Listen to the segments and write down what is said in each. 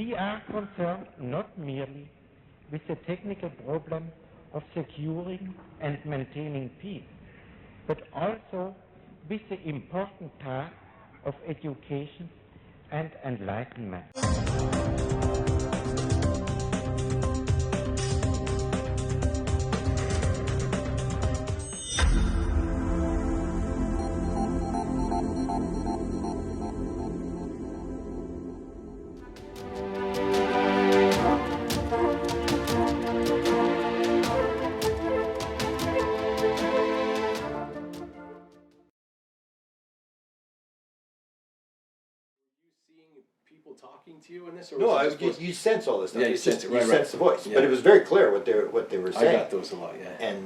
We are concerned not merely with the technical problem of securing and maintaining peace, but also with the important task of education and enlightenment. People talking to you in this, or No, was it just you sense all this stuff. Yeah, you sense it, right, You sense the voice, Yeah. but it was very clear what they were saying. I got those a lot, yeah.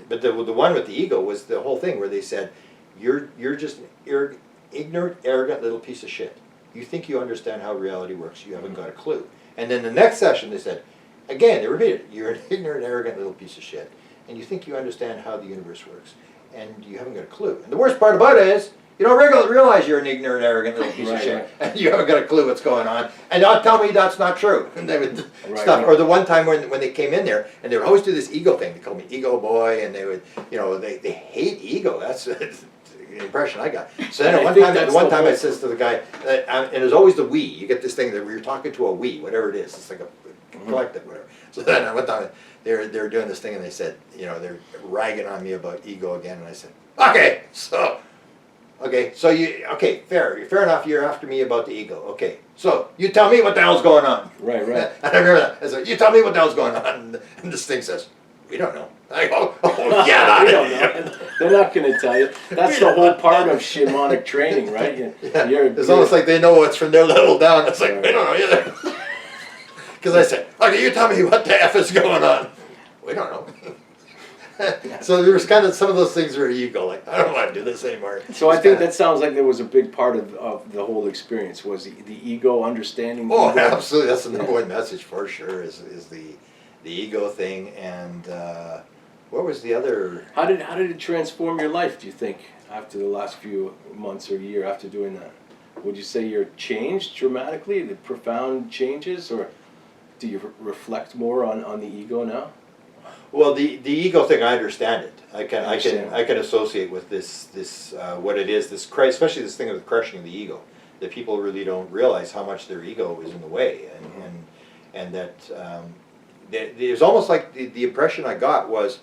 But the one with the ego was the whole thing where they said, you're just an ignorant, arrogant little piece of shit. You think you understand how reality works. You haven't got a clue. And then the next session they said, again, they repeated, you're an ignorant, arrogant little piece of shit, and you think you understand how the universe works, and you haven't got a clue. And the worst part about it is, you don't realize you're an ignorant, arrogant little piece of shit, and you haven't got a clue what's going on. And don't tell me that's not true. And they would Or the one time when they came in there, and they would always do this ego thing. They called me ego boy, and they would, they hate ego. That's the impression I got. So then at one time I says to the guy, and it was always the we. You get this thing that we're talking to a we, whatever it is. It's like a collective, whatever. So then at one time they were doing this thing, and they said, they're ragging on me about ego again, and I said, okay, so fair enough, you're after me about the ego. Okay, so you tell me what the hell's going on. Right. And I remember that. I said, you tell me what the hell's going on. And this thing says, we don't know. I go, oh yeah. We don't know. They're not going to tell you. That's the whole part of shamanic training, right? It's almost like they know what's from their level down. It's like, we don't know either. Because I said, okay, you tell me what the F is going on. We don't know. So there was kind of some of those things where you go like, I don't want to do this anymore. So I think that sounds like there was a big part of the whole experience was the ego understanding. Oh, absolutely. That's the number one message for sure is the ego thing. And what was the other? How did it transform your life, do you think, after the last few months or year after doing that? Would you say you're changed dramatically, the profound changes, or do you reflect more on the ego now? Well, the ego thing, I understand it. I can associate with this what it is, especially this thing of the crushing of the ego. That people really don't realize how much their ego is in the way, and that it was almost like the impression I got was,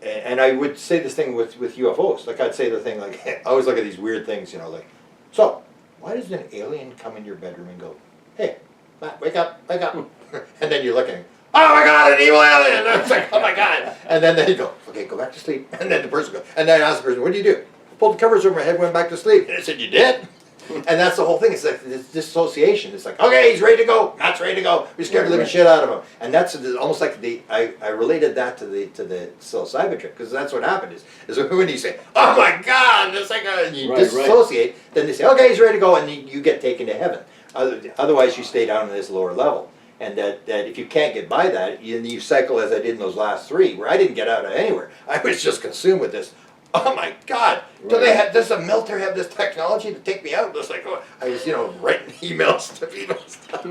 and I would say this thing with UFOs. Like I'd say the thing like I always look at these weird things, like, so why does an alien come in your bedroom and go, hey, Matt, wake up, and then you're looking. Oh my God, an evil alien! And it's like, oh my God! And then they go, okay, go back to sleep. And then the person goes, and then I ask the person, what do you do? Pulled the covers over my head, went back to sleep. And I said, you did? And that's the whole thing. It's like this disassociation. It's like, okay, he's ready to go. Matt's ready to go. We scared the living shit out of him. And that's almost like I related that to the Psilocybin trip, because that's what happened is when you say, oh my God, it's like you disassociate, then they say, okay, he's ready to go, and you get taken to heaven. Otherwise, you stay down in this lower level. And that if you can't get by that, you cycle as I did in those last three, where I didn't get out of anywhere. I was just consumed with this. Oh my God! Does the military have this technology to take me out? It's like, I was, writing emails to people and stuff.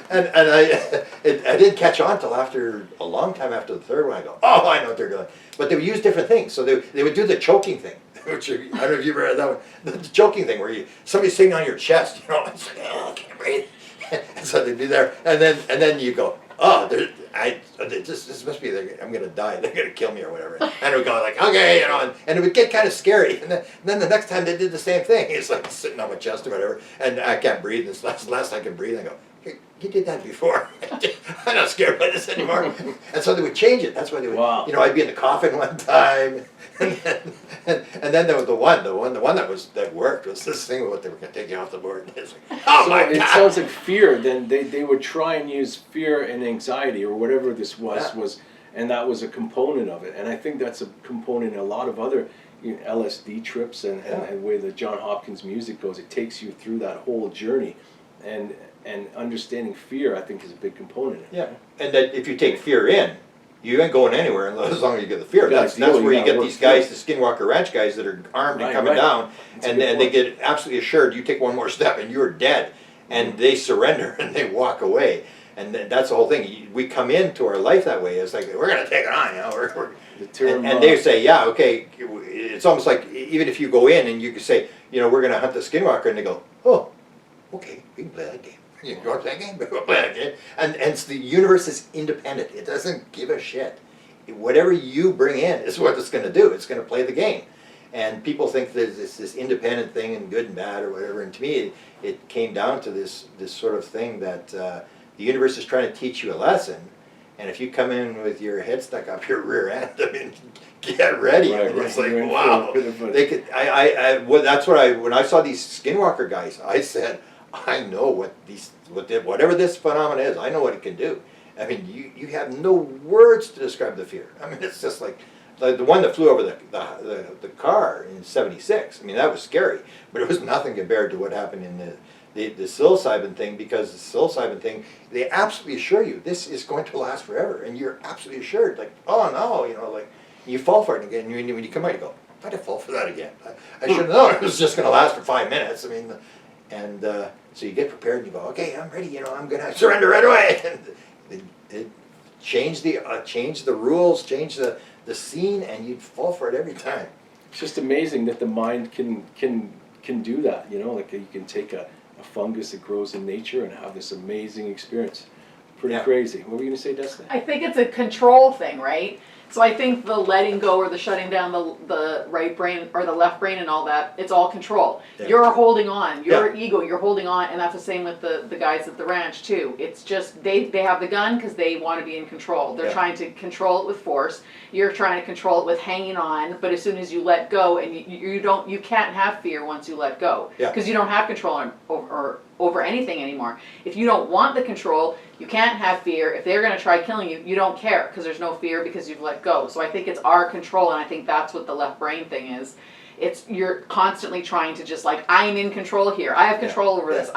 and I didn't catch on till after a long time after the third one. I go, oh, I know what they're doing. But they would use different things. So they would do the choking thing, which I don't know if you've ever heard that one. The choking thing, where somebody's sitting on your chest, it's like, oh, I can't breathe. And so they'd be there, and then you go, oh, this must be, I'm going to die, they're going to kill me or whatever. And it would go like, okay, and it would get kind of scary. And then the next time they did the same thing. It's like sitting on my chest or whatever, and I can't breathe. This last I can breathe. I go, you did that before. I'm not scared by this anymore. And so they would change it. That's why they would, I'd be in the coffin one time. And then there was the one that worked was this thing what they were going to take you off the board. It's like, oh my God! It sounds like fear. Then they would try and use fear and anxiety or whatever this was, and that was a component of it. And I think that's a component in a lot of other LSD trips and the way the John Hopkins music goes. It takes you through that whole journey, and understanding fear, I think, is a big component. Yeah, and that if you take fear in, you ain't going anywhere as long as you get the fear. That's where you get these guys, the Skinwalker Ranch guys that are armed and coming down, and they get absolutely assured you take one more step and you're dead. and they surrender and they walk away. And that's the whole thing. We come into our life that way. It's like, we're going to take it on, you know. And they say, yeah, okay. It's almost like, even if you go in and you can say, you know, we're going to hunt the skinwalker, and they go, oh, okay, we can play that game. You want to play that game? We'll play that game. And the universe is independent. It doesn't give a shit. Whatever you bring in is what it's going to do. It's going to play the game. And people think that it's this independent thing and good and bad or whatever. And to me, it came down to this sort of thing that the universe is trying to teach you a lesson. And if you come in with your head stuck up your rear end, I mean, get ready. Right, I mean, it's right. like, wow. They could. Well, that's what when I saw these skinwalker guys, I said, I know whatever this phenomenon is, I know what it can do. I mean, you have no words to describe the fear. I mean, it's just like the one that flew over the car in '76. I mean, that was scary, but it was nothing compared to what happened in the psilocybin thing, because the psilocybin thing, they absolutely assure you this is going to last forever, and you're absolutely assured, like, oh no, you know, like, you fall for it again. When you come out, you go, why'd I fall for that again? I should have known it was just going to last for 5 minutes. I mean, and so you get prepared and you go, okay, I'm ready. You know, I'm going to surrender right away. And it changed the rules, change the scene, and you'd fall for it every time. It's just amazing that the mind can do that. You know, like you can take a fungus that grows in nature and have this amazing experience. Pretty crazy. What were you going to say, Dustin? I think it's a control thing, right? So I think the letting go or the shutting down the right brain or the left brain and all that, it's all control. Yeah. You're holding on. Your ego, you're holding on, and that's the same with the guys at the ranch too. It's just they have the gun because they want to be in control. They're trying to control it with force. You're trying to control it with hanging on, but as soon as you let go, and you can't have fear once you let go, because you don't have control over anything anymore. If you don't want the control, you can't have fear. If they're going to try killing you, you don't care because there's no fear because you've let go. So I think it's our control, and I think that's what the left brain thing is. It's you're constantly trying to just like, I'm in control here. I have control over this.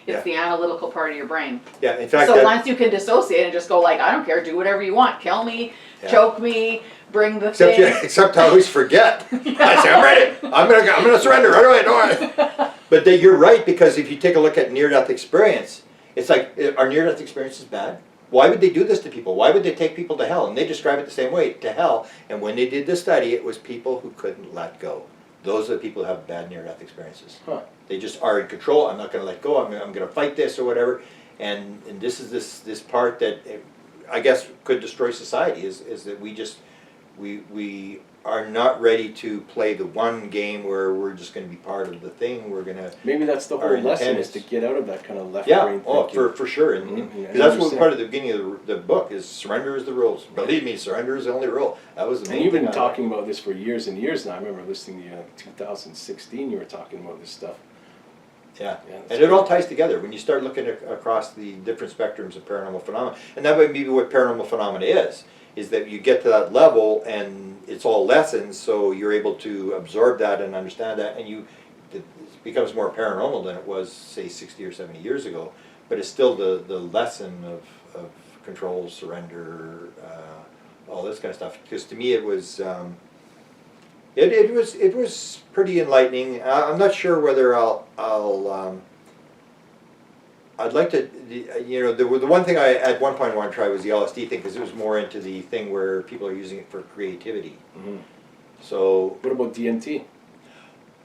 It's the analytical part of your brain. Yeah, in fact. So once you can dissociate and just go like, I don't care, do whatever you want. Kill me, choke me, bring the thing. Except I always forget. I say, I'm ready. I'm gonna surrender right away. Don't worry. But you're right, because if you take a look at near-death experience, it's like, are near-death experiences bad? Why would they do this to people? Why would they take people to hell? And they describe it the same way, to hell. And when they did the study, it was people who couldn't let go. Those are the people who have bad near-death experiences. Huh. They just are in control. I'm not going to let go. I'm going to fight this or whatever. And this is this part that I guess could destroy society, is that we are not ready to play the one game where we're just going to be part of the thing. We're going to maybe that's the whole lesson, is to get out of that kind of left brain thinking. For sure. And Mm-hmm. that's what part of the beginning of the book is, surrender is the rules. Believe me, surrender is the only rule. That was the main And you've thing. been talking about this for years and years now. I remember listening to you in 2016. You were talking about this stuff. Yeah, and it all ties together when you start looking across the different spectrums of paranormal phenomena. And that might be what paranormal phenomena is that you get to that level and it's all lessons, so you're able to absorb that and understand that, and it becomes more paranormal than it was, say, 60 or 70 years ago. But it's still the lesson of control, surrender, all this kind of stuff. Because to me it was it was pretty enlightening. I'm not sure whether I'd like to, the one thing I at one point wanted to try was the LSD thing, because it was more into the thing where people are using it for creativity. Mm-hmm. So. What about DMT? I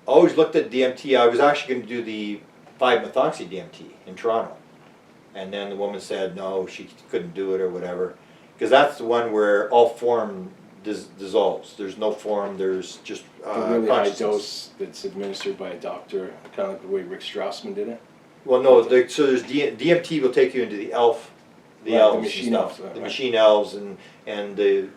always looked at DMT. I was actually going to do the 5-methoxy DMT in Toronto, and then the woman said no, she couldn't do it or whatever, because that's the one where all form dissolves. There's no form. There's just the really high dose that's administered by a doctor, kind of like the way Rick Strassman did it. Well, no. So there's DMT will take you into the elves, the machine stuff, elves, the machine elves, and the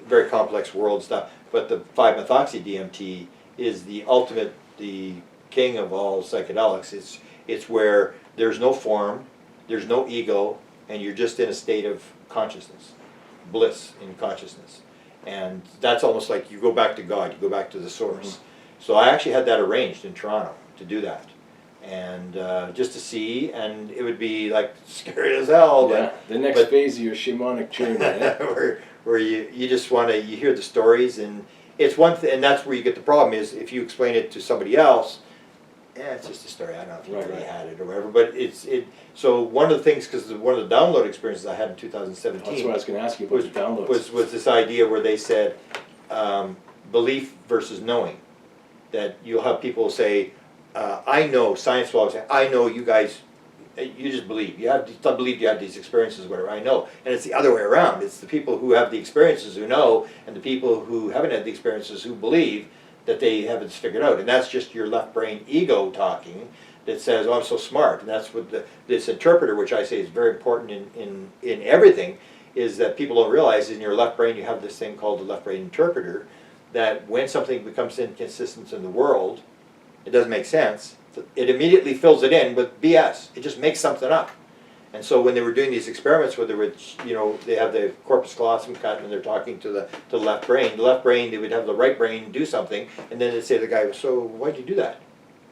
very complex world stuff. But the 5-methoxy DMT is the ultimate, the king of all psychedelics. It's where there's no form, there's no ego, and you're just in a state of consciousness, bliss in consciousness. And that's almost like you go back to God, you go back to the source. Mm-hmm. So I actually had that arranged in Toronto to do that. And just to see, and it would be like scary as hell. Yeah, the next phase of your shamanic journey. where you just want to, you hear the stories, and it's one thing, and that's where you get the problem is if you explain it to somebody else, it's just a story. I don't know if you Right, really right. had it or whatever. But so one of the things, because one of the download experiences I had in 2017 That's what I was going to ask you about the downloads. was this idea where they said belief versus knowing. That you'll have people say, I know, science will always say, I know you guys, you just believe. You have to believe you have these experiences, whatever, I know. And it's the other way around. It's the people who have the experiences who know, and the people who haven't had the experiences who believe that they haven't figured out. And that's just your left brain ego talking that says, oh, I'm so smart. And that's what this interpreter, which I say is very important in everything, is that people don't realize in your left brain you have this thing called the left brain interpreter, that when something becomes inconsistent in the world, it doesn't make sense, it immediately fills it in with BS. It just makes something up. And so when they were doing these experiments, whether it's, they have the corpus callosum cut and they're talking to the left brain, they would have the right brain do something, and then they'd say to the guy, so why'd you do that?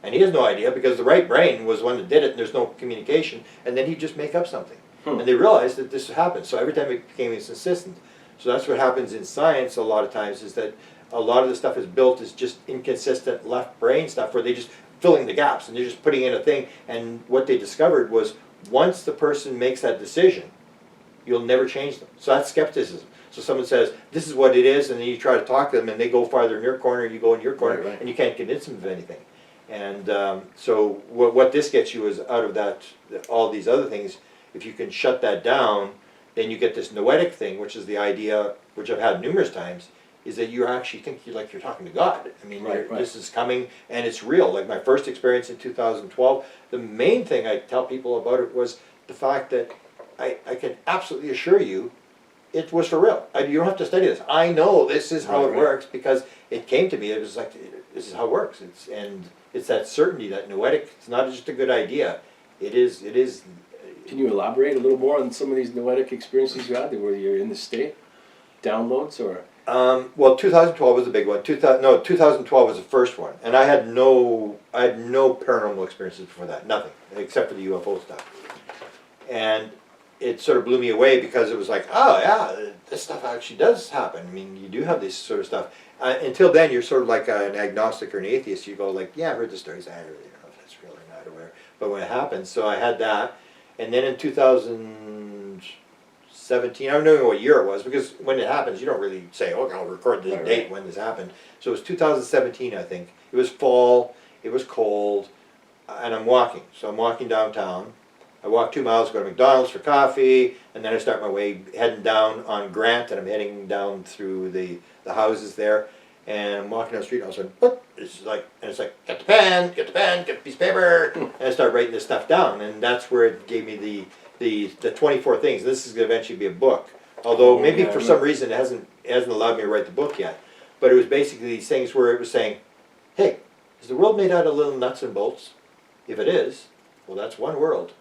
And he has no idea because the right brain was the one that did it and there's no communication, and then he'd just make up something. And they realized that this happened, so every time it became consistent. So that's what happens in science a lot of times, is that a lot of the stuff is built as just inconsistent left brain stuff where they just filling the gaps and they're just putting in a thing. And what they discovered was once the person makes that decision, you'll never change them. So that's skepticism. So someone says, this is what it is, and then you try to talk to them and they go farther in your corner, you go in your corner, Right. and you can't convince them of anything. And so what this gets you is out of that, all these other things, if you can shut that down, then you get this noetic thing, which is the idea, which I've had numerous times, is that you actually think you're talking to God. I mean, Right. this is coming and it's real. Like my first experience in 2012, the main thing I tell people about it was the fact that I can absolutely assure you it was for real. You don't have to study this. I know this is how it works because it came to me. It was like, this is how it works. It's that certainty, that noetic. It's not just a good idea. It is. Can you elaborate a little more on some of these noetic experiences you had where you're in the state? Downloads or? Well, 2012 was the big one. 2012 was the first one, and I had no paranormal experiences before that, nothing except for the UFO stuff. And it sort of blew me away because it was like, oh yeah, this stuff actually does happen. I mean, you do have this sort of stuff. Until then, you're sort of like an agnostic or an atheist. You go like, yeah, I've heard the stories. I don't really know if that's real or not or whatever. But when it happens, so I had that, and then in 2017, I don't know what year it was, because when it happens, you don't really say, okay, I'll record the date when this happened. So it was 2017, I think. It was fall, it was cold, and I'm walking. So I'm walking downtown. I walk 2 miles, go to McDonald's for coffee, and then I start my way heading down on Grant, and I'm heading down through the houses there. And I'm walking down the street, and all of a sudden, boop, it's like, get the pen, get the piece of paper, and I start writing this stuff down. And that's where it gave me the 24 things. This is going to eventually be a book. Although maybe for some reason it hasn't allowed me to write the book yet. But it was basically these things where it was saying, hey, is the world made out of little nuts and bolts? If it is, well, that's one world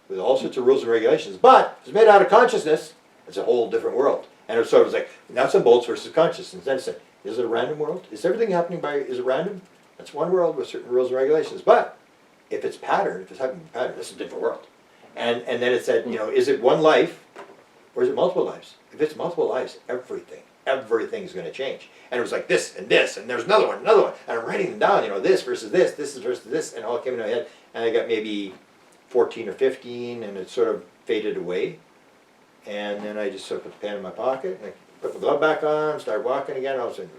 with all sorts of rules and regulations. But if it's made out of consciousness, it's a whole different world. And it sort of was like nuts and bolts versus consciousness. Then it said, is it a random world? Is everything happening is it random? That's one world with certain rules and regulations. But if it's patterned, if it's happening by pattern, this is a different world. And then it said, is it one life or is it multiple lives? If it's multiple lives, everything's going to change. And it was like this, and there's another one. And I'm writing them down, this versus this versus this, and all came into my head. And I got maybe 14 or 15, and it sort of faded away. And then I just sort of put the pen in my pocket, and I put my glove back on, started walking again. I was like,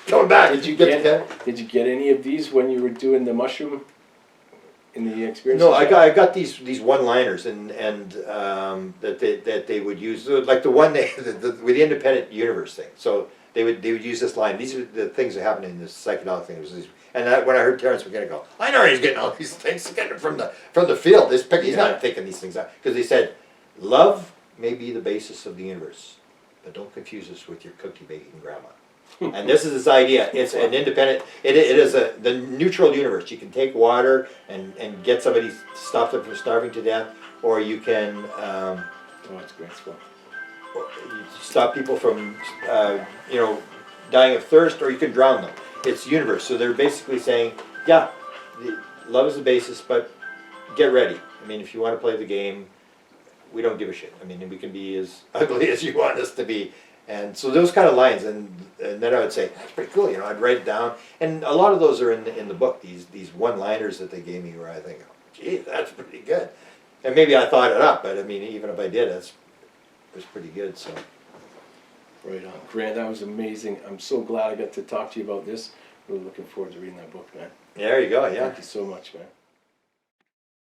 coming back. Did you get any of these when you were doing the mushroom in the experience? No, I got these one-liners and that they would use, like the one with the independent universe thing. So they would use this line. These are the things that happened in this psychedelic thing. When I heard Terrence McKenna go, I know he's getting all these things, he's getting it from the field. He's not thinking these things out, because he said, love may be the basis of the universe, but don't confuse us with your cookie baking grandma. And this is this idea. It's an independent. It is the neutral universe. You can take water and get somebody, stop them from starving to death, or you can it's great stuff. you stop people from dying of thirst, or you can drown them. It's universe. So they're basically saying, love is the basis, but get ready. I mean, if you want to play the game, we don't give a shit. I mean, we can be as ugly as you want us to be. And so those kind of lines, and then I would say, that's pretty cool, you know, I'd write it down. And a lot of those are in the book, these one-liners that they gave me where I think, gee, that's pretty good. And maybe I thought it up, but I mean, even if I did, it was pretty good, so. Right on. Grant, that was amazing. I'm so glad I got to talk to you about this. Really looking forward to reading that book, man. There you go, yeah. Thank you so much, man.